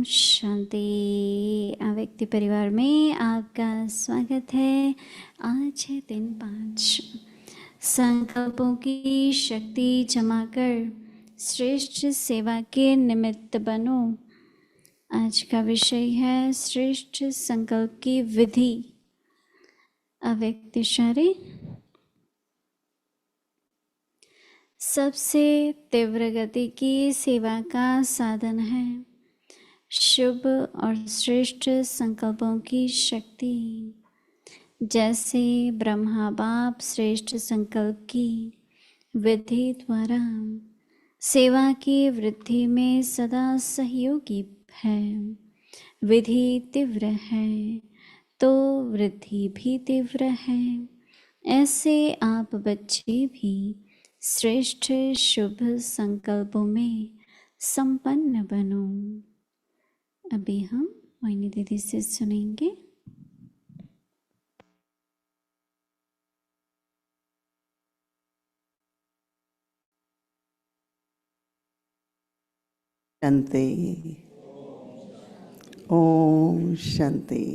शांति। व्यक्ति परिवार में आपका स्वागत है। आज है दिन 5। संकल्पों की शक्ति जमा कर श्रेष्ठ सेवा के निमित्त बनो। आज का विषय है श्रेष्ठ संकल्प की विधि। अव्यक्तिशारी सबसे तीव्र गति की सेवा का साधन है। शुभ और श्रेष्ठ संकल्पों की शक्ति, जैसे ब्रह्मा बाप श्रेष्ठ संकल्प की विधि द्वारा सेवा की वृद्धि में सदा सहयोगी है। विधि तीव्र है तो वृद्धि भी तीव्र है। ऐसे आप बच्चे भी श्रेष्ठ शुभ संकल्पों में संपन्न बनो। अभी हम मोहिनी दीदी से सुनेंगे। शांति। ओम शांति।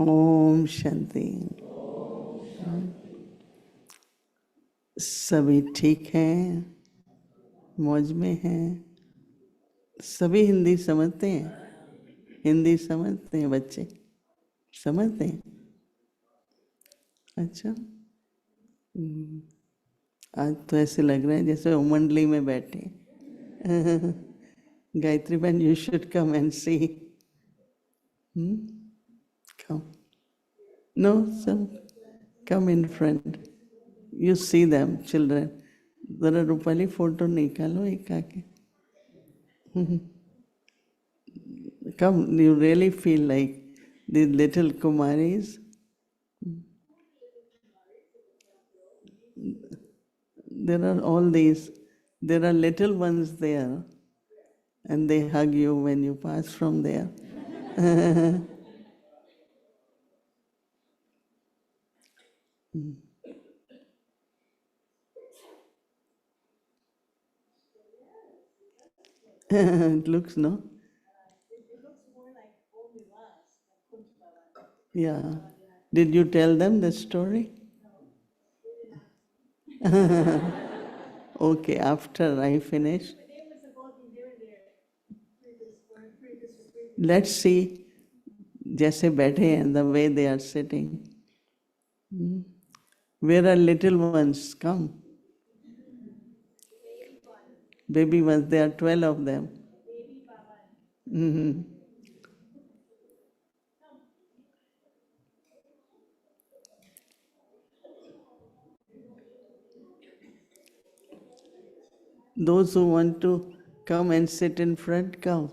ओम शांति। सभी ठीक हैं, मौज में हैं। सभी हिंदी समझते हैं? हिंदी समझते हैं बच्चे? समझते हैं? अच्छा। आज तो ऐसे लग रहा है जैसे वो मंडली में बैठे। गायत्री बहन, you should come and see. Come. No, some come in front. You see them, children. जरा रूपाली फोटो निकालो एक आके. Come, you really feel like the little Kumaris. There are all these, there are little ones there, and they hug you when you pass from there. It looks, no? It looks more like Omnilas than Kuntabalan. Yeah. Did you tell them the story? No. Okay, after I finish. Let's see, जैसे बैठे हैं, the way they are sitting. Where are little ones? Come. Baby ones, there are 12 of them. Mm-hmm. Those who want to come and sit in front, come.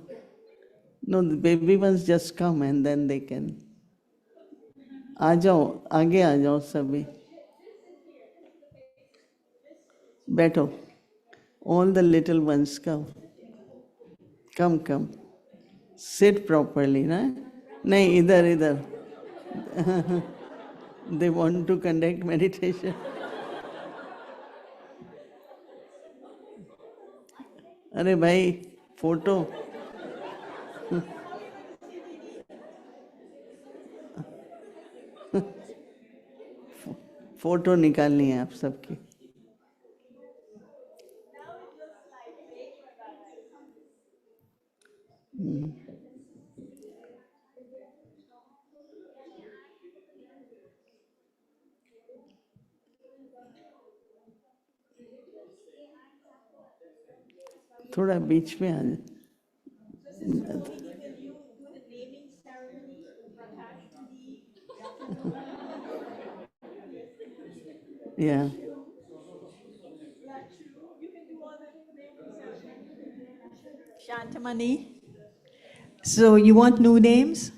No, the baby ones just come and then they can. आ जाओ, आगे आ जाओ सभी. बैठो. All the little ones come. Come, come. Sit properly, ना? नहीं, इधर इधर. They want to conduct meditation. अरे भाई, फोटो. फोटो निकालनी है आप सबकी. थोड़ा बीच में आ जाए. Yeah. Shantamani. So you want new names?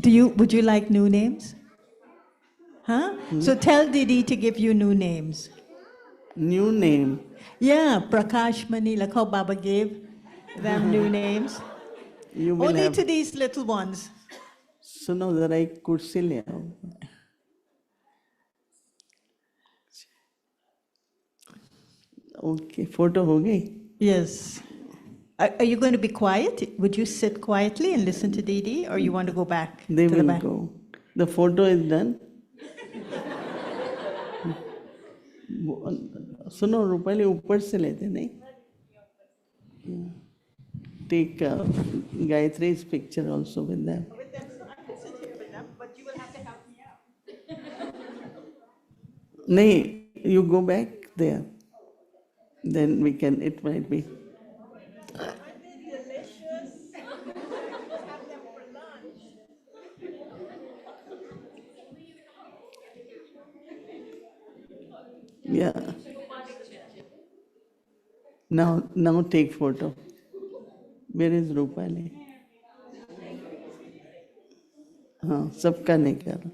Would you like new names? Huh? So tell Didi to give you new names. New name. Yeah, Prakash Mani, like how Baba gave them new names. You will Only have. to these little ones. सुनो जरा एक कुर्सी ले आओ. Okay, photo हो गई. Yes. Are you going to be quiet? Would you sit quietly and listen to Didi, or you want to go back They to the will back? go. The photo is done. सुनो रूपाली ऊपर से लेते नहीं. Take Gayatri's picture also with them. नहीं, you go back there. Then we can, it might be. Yeah. Now take photo. Where is Rupali? हाँ, सबका नहीं कर.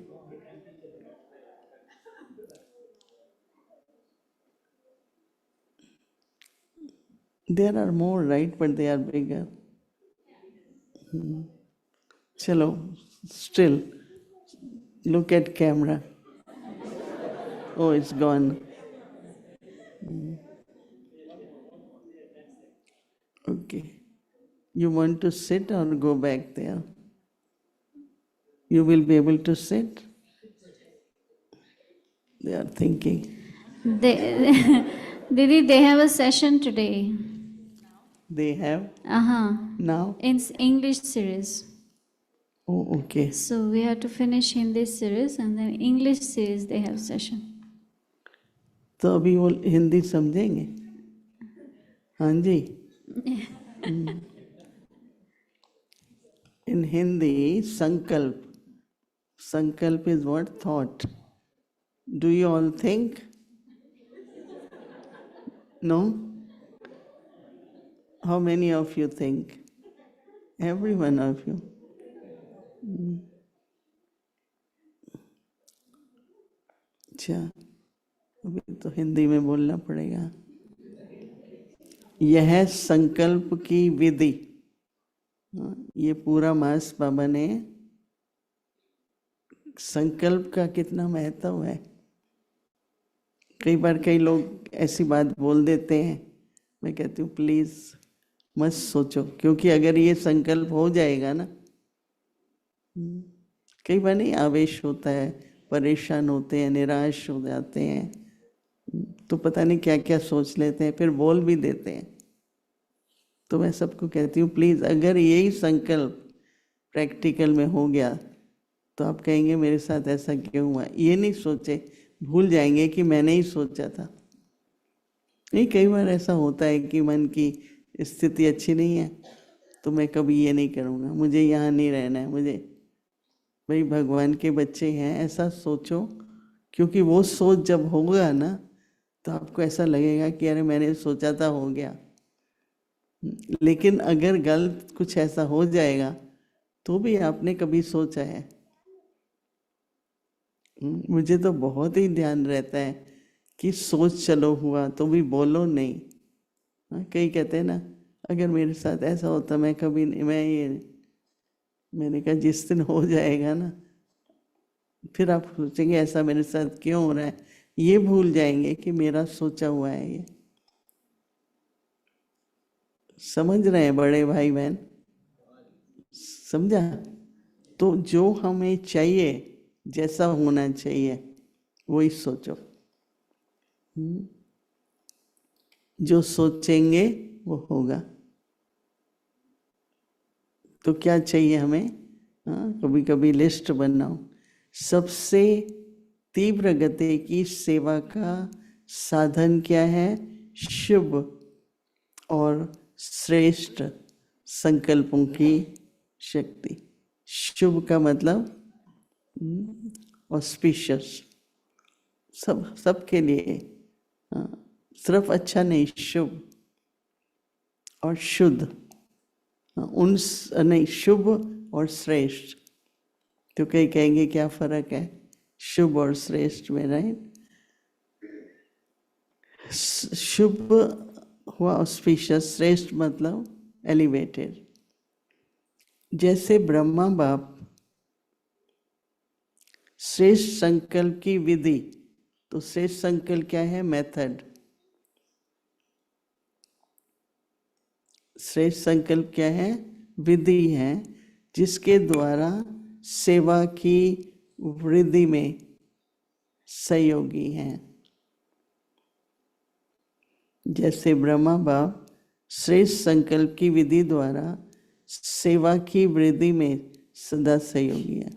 There are more, right? But they are bigger. Chalo, still. Look at camera. Oh, it's gone. Okay. You want to sit or go back there? You will be able to sit? They are thinking. Didi, they have a session today. They have now? In English series. Oh, okay. So we have to finish Hindi series and then English series they have session. तो अभी वो हिंदी समझेंगे? हाँ जी. In Hindi, sankalp is what? Thought. Do you all think? No? How many of you think? Every one of you. अच्छा, अभी तो हिंदी में बोलना पड़ेगा. यह संकल्प की विधि. ये पूरा मास बाबा ने संकल्प का कितना महत्व है. कई बार कई लोग ऐसी बात बोल देते हैं, मैं कहती हूँ प्लीज मत सोचो, क्योंकि अगर ये संकल्प हो जाएगा ना, कई बार नहीं आवेश होता है, परेशान होते हैं, निराश हो जाते हैं, तो पता नहीं क्या क्या सोच लेते हैं, फिर बोल भी देते हैं. तो मैं सबको कहती हूँ प्लीज अगर यही संकल्प प्रैक्टिकल में हो गया तो आप कहेंगे मेरे साथ ऐसा क्यों हुआ. ये नहीं सोचे, भूल जाएंगे कि मैंने ही सोचा था. नहीं, कई बार ऐसा होता है कि मन की स्थिति अच्छी नहीं है तो मैं कभी ये नहीं करूँगा, मुझे यहाँ नहीं रहना है, मुझे. भाई भगवान के बच्चे हैं, ऐसा सोचो, क्योंकि वो सोच जब होगा ना तो आपको ऐसा लगेगा कि अरे मैंने सोचा था हो गया. लेकिन अगर गलत कुछ ऐसा हो जाएगा तो भी आपने कभी सोचा है. मुझे तो बहुत ही ध्यान रहता है कि सोच चलो हुआ तो भी बोलो नहीं. कई कहते हैं ना, अगर मेरे साथ ऐसा होता मैं कभी नहीं, मैंने कहा जिस दिन हो जाएगा ना फिर आप सोचेंगे ऐसा मेरे साथ क्यों हो रहा है. ये भूल जाएंगे कि मेरा सोचा हुआ है. ये समझ रहे हैं बड़े भाई बहन? समझा? तो जो हमें चाहिए, जैसा होना चाहिए वही सोचो. जो सोचेंगे वो होगा. तो क्या चाहिए हमें? कभी कभी लिस्ट बनाओ. सबसे तीव्र गति की सेवा का साधन क्या है? शुभ और श्रेष्ठ संकल्पों की शक्ति. शुभ का मतलब ऑस्पिशियस, सबके लिए, सिर्फ अच्छा नहीं, शुभ और शुद्ध. नहीं, शुभ और श्रेष्ठ. तो कई कहेंगे क्या फर्क है शुभ और श्रेष्ठ में? राइट. शुभ हुआ ऑस्पिशियस, श्रेष्ठ मतलब एलिवेटेड. जैसे ब्रह्मा बाप श्रेष्ठ संकल्प की विधि, तो श्रेष्ठ संकल्प क्या है? मेथड. श्रेष्ठ संकल्प क्या है? विधि है जिसके द्वारा सेवा की वृद्धि में सहयोगी हैं। जैसे ब्रह्मा बाप श्रेष्ठ संकल्प की विधि द्वारा सेवा की वृद्धि में सदा सहयोगी है।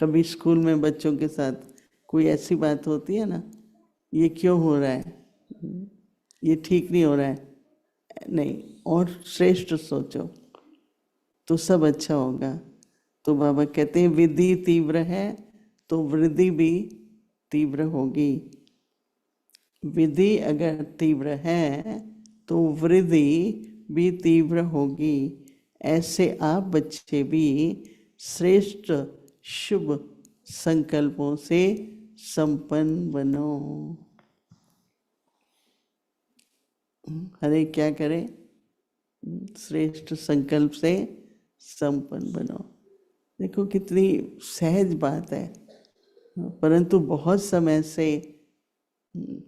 कभी स्कूल में बच्चों के साथ कोई ऐसी बात होती है ना, ये क्यों हो रहा है, ये ठीक नहीं हो रहा है, नहीं और श्रेष्ठ सोचो तो सब अच्छा होगा। तो बाबा कहते हैं विधि तीव्र है तो वृद्धि भी तीव्र होगी। विधि अगर तीव्र है तो वृद्धि भी तीव्र होगी। ऐसे आप बच्चे भी श्रेष्ठ शुभ संकल्पों से संपन्न बनो। हरे क्या करें? श्रेष्ठ संकल्प से संपन्न बनो। देखो कितनी सहज बात है, परंतु बहुत समय से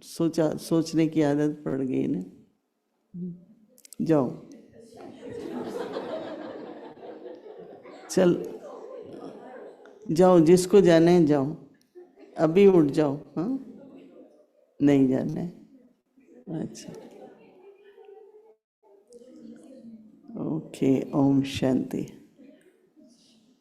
सोचने की आदत पड़ गई ना। जाओ चल जाओ, जिसको जाना है जाओ, अभी उठ जाओ। हाँ नहीं जाना है, अच्छा ओके। ओम शांति।